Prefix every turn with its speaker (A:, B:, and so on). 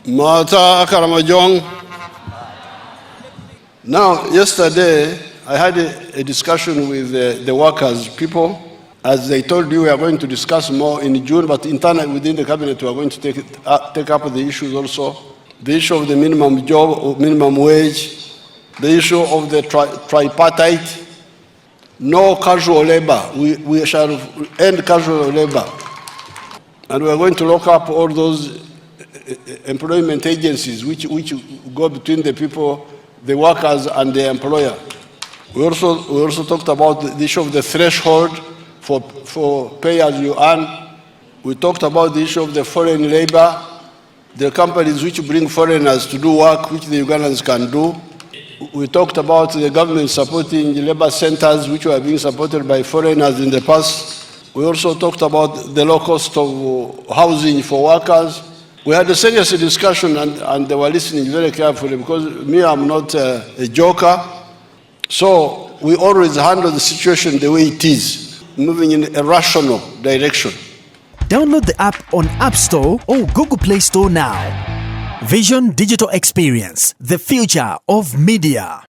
A: Mata Karamajong. Now, yesterday, I had a discussion with the workers' people. As they told you, we are going to discuss more in June, but internally within the cabinet, we are going to take up the issues also. The issue of the minimum job, or minimum wage, the issue of the tripartite, no casual labor. We shall end casual labor. And we are going to lock up all those employment agencies which go between the people, the workers and the employer. We also talked about the issue of the threshold for pay as you earn. We talked about the issue of the foreign labor, the companies which bring foreigners to do work which the Ugandans can do. We talked about the government supporting the labor centers which were being supported by foreigners in the past. We also talked about the low cost of housing for workers. We had a serious discussion and they were listening very carefully because me, I'm not a joker. So we always handle the situation the way it is, moving in a rational direction.
B: Download the app on App Store or Google Play Store now. Vision Digital Experience, the future of media.